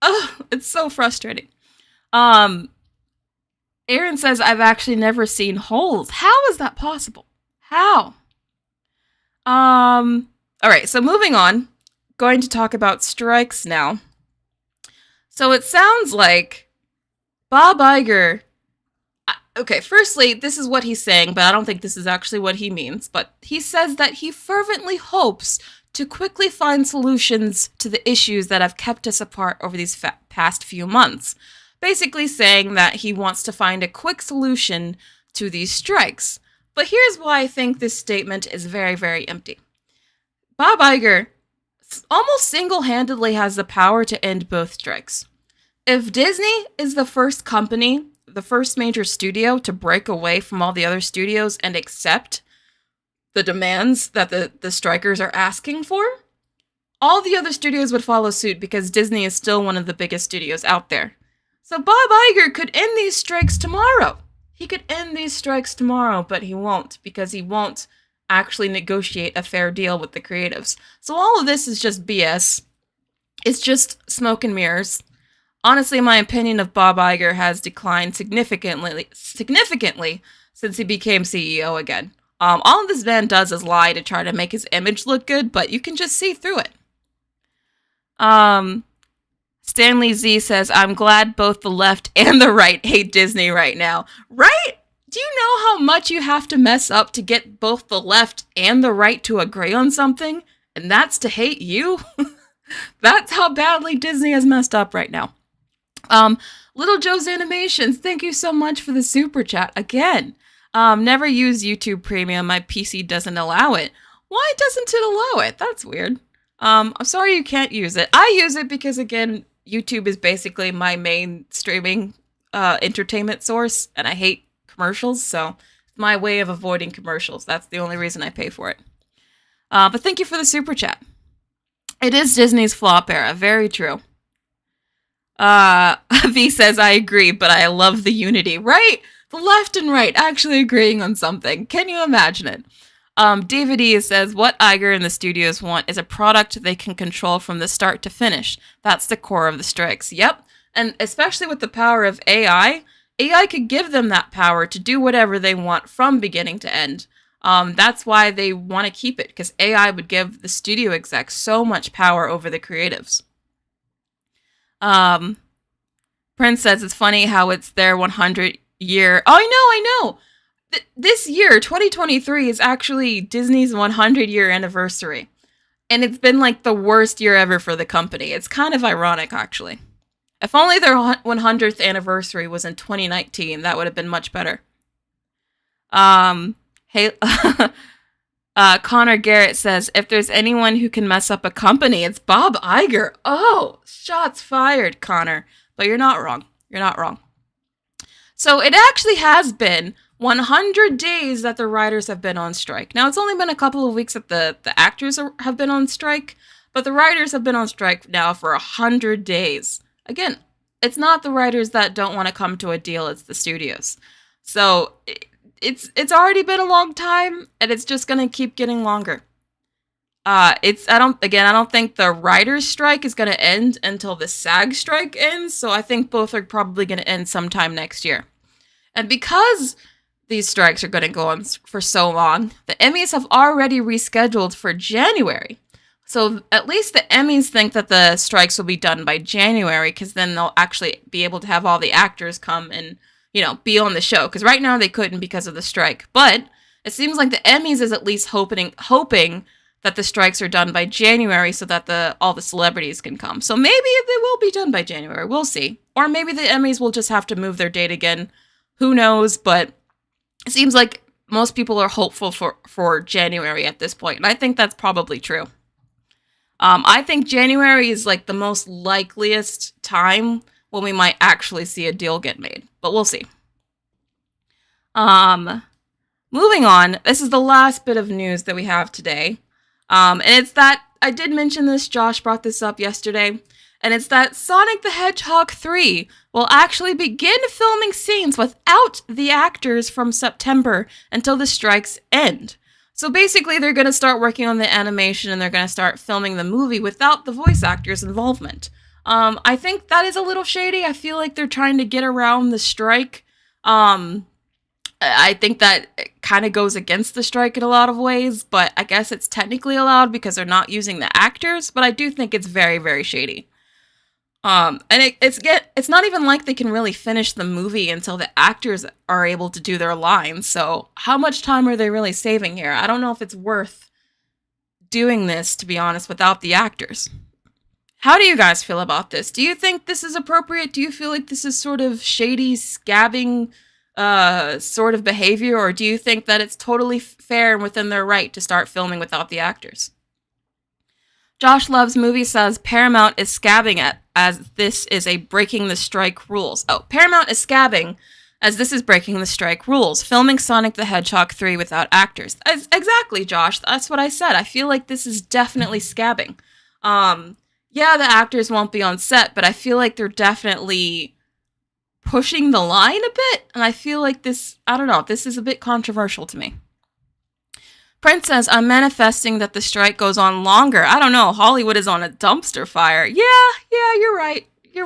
Oh, it's so frustrating. Aaron says, I've actually never seen Holes. How is that possible? How? Alright, so moving on. Going to talk about strikes now. So it sounds like Bob Iger... Okay, firstly, this is what he's saying, but I don't think this is actually what he means. But he says that he fervently hopes to quickly find solutions to the issues that have kept us apart over these past few months. Basically saying that he wants to find a quick solution to these strikes. But here's why I think this statement is very, very empty. Bob Iger almost single-handedly has the power to end both strikes. If Disney is the first company, the first major studio to break away from all the other studios and accept the demands that the strikers are asking for, all the other studios would follow suit because Disney is still one of the biggest studios out there. So Bob Iger could end these strikes tomorrow. He could end these strikes tomorrow, but he won't, because he won't actually negotiate a fair deal with the creatives. So all of this is just BS. It's just smoke and mirrors. Honestly, my opinion of Bob Iger has declined significantly since he became CEO again. All this man does is lie to try to make his image look good, but you can just see through it. Stanley Z says, I'm glad both the left and the right hate Disney right now. Right? Do you know how much you have to mess up to get both the left and the right to agree on something? And that's to hate you? That's how badly Disney has messed up right now. Little Joe's Animations, thank you so much for the super chat again. Never use YouTube Premium. My PC doesn't allow it. Why doesn't it allow it? That's weird. I'm sorry you can't use it. I use it because, again, YouTube is basically my main streaming entertainment source, and I hate commercials, so it's my way of avoiding commercials. That's the only reason I pay for it. But thank you for the super chat. It is Disney's flop era. Very true. V says, I agree, but I love the unity. Right? The left and right actually agreeing on something. Can you imagine it? David E says, what Iger and the studios want is a product they can control from the start to finish. That's the core of the strikes. Yep. And especially with the power of AI could give them that power to do whatever they want from beginning to end. That's why they want to keep it, because AI would give the studio execs so much power over the creatives. Prince says it's funny how it's their 100 year. Oh, I know. This year, 2023, is actually Disney's 100-year anniversary. And it's been like the worst year ever for the company. It's kind of ironic, actually. If only their 100th anniversary was in 2019, that would have been much better. Hey, Connor Garrett says, if there's anyone who can mess up a company, it's Bob Iger. Oh, shots fired, Connor. But you're not wrong. You're not wrong. So it actually has been 100 days that the writers have been on strike. Now, it's only been a couple of weeks that the actors have been on strike, but the writers have been on strike now for 100 days. Again, it's not the writers that don't want to come to a deal, it's the studios. So it's already been a long time, and it's just going to keep getting longer. I don't think the writers' strike is going to end until the SAG strike ends, so I think both are probably going to end sometime next year. And because these strikes are going to go on for so long, the Emmys have already rescheduled for January. So at least the Emmys think that the strikes will be done by January, because then they'll actually be able to have all the actors come and, be on the show. Because right now they couldn't because of the strike. But it seems like the Emmys is at least hoping that the strikes are done by January so that all the celebrities can come. So maybe they will be done by January. We'll see. Or maybe the Emmys will just have to move their date again. Who knows? But it seems like most people are hopeful for January at this point. And I think that's probably true. I think January is like the most likeliest time when we might actually see a deal get made. But we'll see. Moving on. This is the last bit of news that we have today. And it's that I did mention this, Josh brought this up yesterday, and it's that Sonic the Hedgehog 3 will actually begin filming scenes without the actors from September until the strikes end. So basically, they're going to start working on the animation and they're going to start filming the movie without the voice actors' involvement. I think that is a little shady. I feel like they're trying to get around the strike. I think that kind of goes against the strike in a lot of ways, but I guess it's technically allowed because they're not using the actors, but I do think it's very, very shady. And it's not even like they can really finish the movie until the actors are able to do their lines, so how much time are they really saving here? I don't know if it's worth doing this, to be honest, without the actors. How do you guys feel about this? Do you think this is appropriate? Do you feel like this is sort of shady, scabbing sort of behavior, or do you think that it's totally fair and within their right to start filming without the actors? Josh Loves Movie says Paramount is scabbing as this is a breaking the strike rules. Oh, Paramount is scabbing as this is breaking the strike rules, filming Sonic the Hedgehog 3 without actors. Exactly, Josh. That's what I said. I feel like this is definitely scabbing. Yeah, the actors won't be on set, but I feel like they're definitely pushing the line a bit, and I feel like this, I don't know, this is a bit controversial to me. Prince says, I'm manifesting that the strike goes on longer. I don't know, Hollywood is on a dumpster fire. Yeah, you're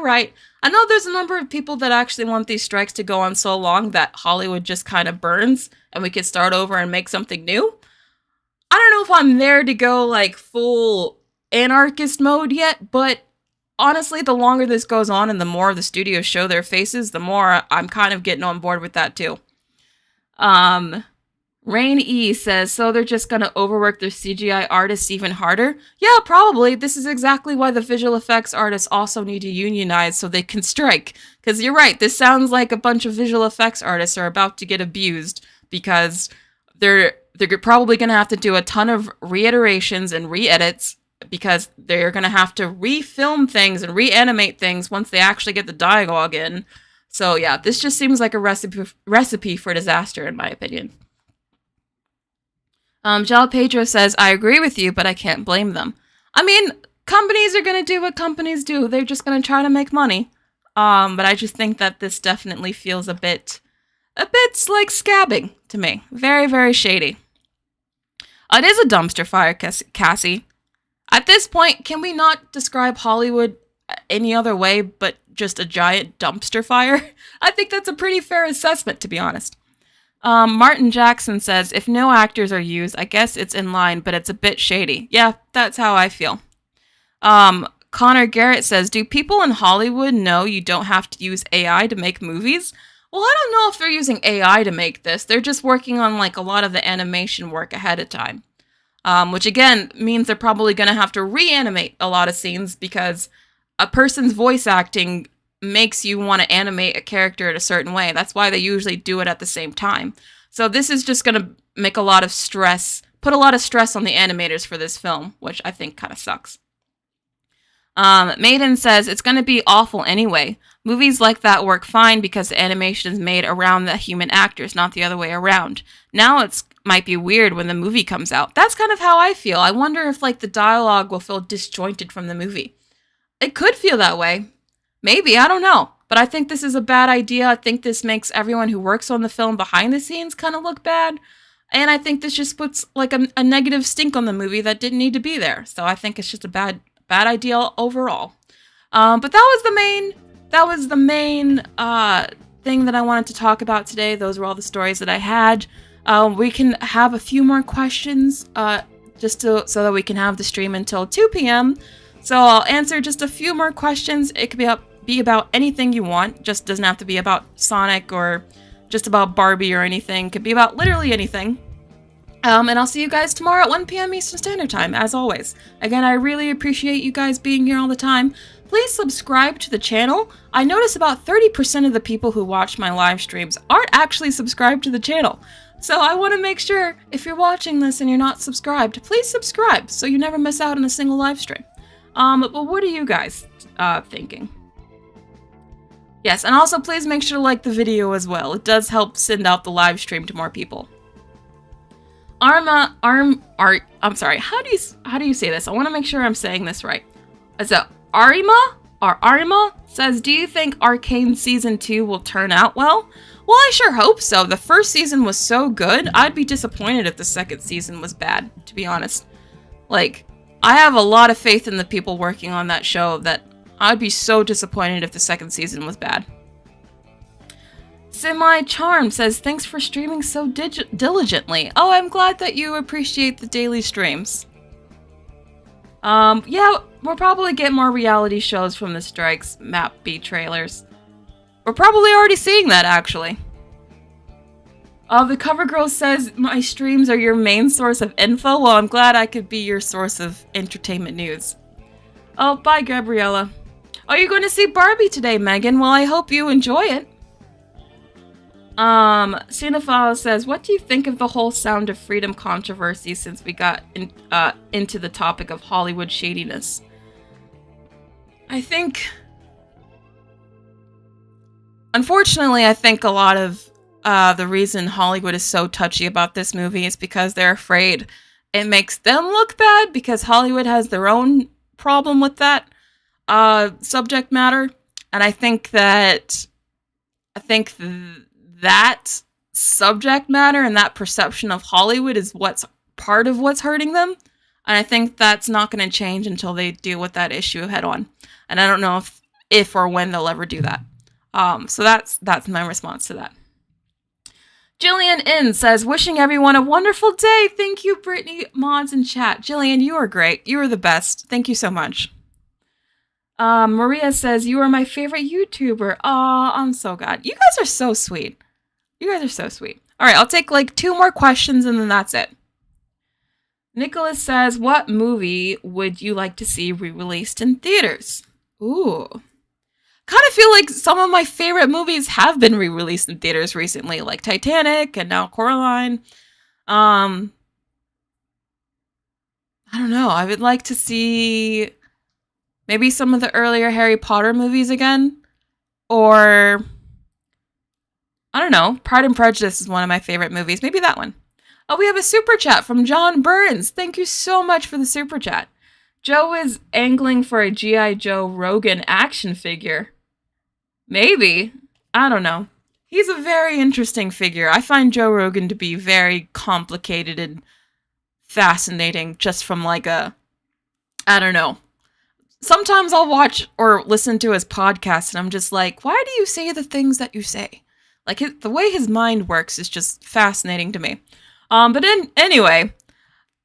right. I know there's a number of people that actually want these strikes to go on so long that Hollywood just kind of burns and we could start over and make something new. I don't know if I'm there to go like full anarchist mode yet, but honestly, the longer this goes on and the more the studios show their faces, the more I'm kind of getting on board with that too. Rain E says, so they're just gonna overwork their CGI artists even harder? Yeah, probably. This is exactly why the visual effects artists also need to unionize so they can strike. Because you're right, this sounds like a bunch of visual effects artists are about to get abused because they're probably gonna have to do a ton of reiterations and re-edits because they're going to have to refilm things and reanimate things once they actually get the dialogue in. So yeah, this just seems like a recipe for disaster, in my opinion. Jal Pedro says, I agree with you, but I can't blame them. I mean, companies are going to do what companies do. They're just going to try to make money. But I just think that this definitely feels a bit like scabbing to me. Very, very shady. It is a dumpster fire, Cassie. At this point, can we not describe Hollywood any other way but just a giant dumpster fire? I think that's a pretty fair assessment, to be honest. Martin Jackson says, if no actors are used, I guess it's in line, but it's a bit shady. Yeah, that's how I feel. Connor Garrett says, do people in Hollywood know you don't have to use AI to make movies? Well, I don't know if they're using AI to make this. They're just working on like a lot of the animation work ahead of time. Which again means they're probably going to have to reanimate a lot of scenes because a person's voice acting makes you want to animate a character in a certain way. That's why they usually do it at the same time. So this is just going to make a lot of stress, put a lot of stress on the animators for this film, which I think kind of sucks. Maiden says, it's going to be awful anyway. Movies like that work fine because the animation is made around the human actors, not the other way around. Now it's might be weird when the movie comes out. That's kind of how I feel. I wonder if like the dialogue will feel disjointed from the movie. It could feel that way. Maybe, I don't know. But I think this is a bad idea. I think this makes everyone who works on the film behind the scenes kind of look bad. And I think this just puts like a negative stink on the movie that didn't need to be there. So I think it's just a bad idea overall. But that was the main thing that I wanted to talk about today. Those were all the stories that I had. We can have a few more questions so that we can have the stream until 2 p.m. So I'll answer just a few more questions. It could be about anything you want. Just doesn't have to be about Sonic or just about Barbie or anything. It could be about literally anything. And I'll see you guys tomorrow at 1 p.m. Eastern Standard Time, as always. Again, I really appreciate you guys being here all the time. Please subscribe to the channel. I notice about 30% of the people who watch my live streams aren't actually subscribed to the channel. So I want to make sure, if you're watching this and you're not subscribed, please subscribe so you never miss out on a single live stream. But what are you guys thinking? Yes, and also please make sure to like the video as well. It does help send out the live stream to more people. I'm sorry. How do you say this? I want to make sure I'm saying this right. Is it Arima says, do you think Arcane Season 2 will turn out well? Well, I sure hope so. The first season was so good. I'd be disappointed if the second season was bad, to be honest. Like, I have a lot of faith in the people working on that show that I'd be so disappointed if the second season was bad. Semi-Charm says, thanks for streaming so diligently. Oh, I'm glad that you appreciate the daily streams. Yeah, we'll probably get more reality shows from the strikes, Map B trailers. We're probably already seeing that, actually. The cover girl says, my streams are your main source of info. Well, I'm glad I could be your source of entertainment news. Oh, bye, Gabriella. Are you going to see Barbie today, Megan? Well, I hope you enjoy it. Cinephile says, what do you think of the whole Sound of Freedom controversy since we got into the topic of Hollywood shadiness? I think... Unfortunately, I think a lot of the reason Hollywood is so touchy about this movie is because they're afraid it makes them look bad, because Hollywood has their own problem with that subject matter. And I think that subject matter and that perception of Hollywood is what's part of what's hurting them. And I think that's not going to change until they deal with that issue head on. And I don't know if or when they'll ever do that. So that's my response to that. Jillian N says, wishing everyone a wonderful day. Thank you, Brittney, mods, and chat. Jillian, you are great. You are the best. Thank you so much. Maria says, you are my favorite YouTuber. Aw, I'm so glad. You guys are so sweet. You guys are so sweet. All right, I'll take like 2 more questions and then that's it. Nicholas says, what movie would you like to see re-released in theaters? Ooh. Kind of feel like some of my favorite movies have been re-released in theaters recently, like Titanic and now Coraline. I don't know. I would like to see maybe some of the earlier Harry Potter movies again. Or, I don't know. Pride and Prejudice is one of my favorite movies. Maybe that one. Oh, we have a super chat from John Burns. Thank you so much for the super chat. Joe is angling for a G.I. Joe Rogan action figure. Maybe. I don't know. He's a very interesting figure. I find Joe Rogan to be very complicated and fascinating just from like I don't know. Sometimes I'll watch or listen to his podcast and I'm just like, why do you say the things that you say? Like the way his mind works is just fascinating to me. Anyway,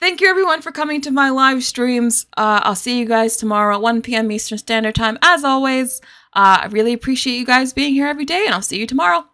thank you everyone for coming to my live streams. I'll see you guys tomorrow at 1 p.m. Eastern Standard Time. As always, I really appreciate you guys being here every day, and I'll see you tomorrow.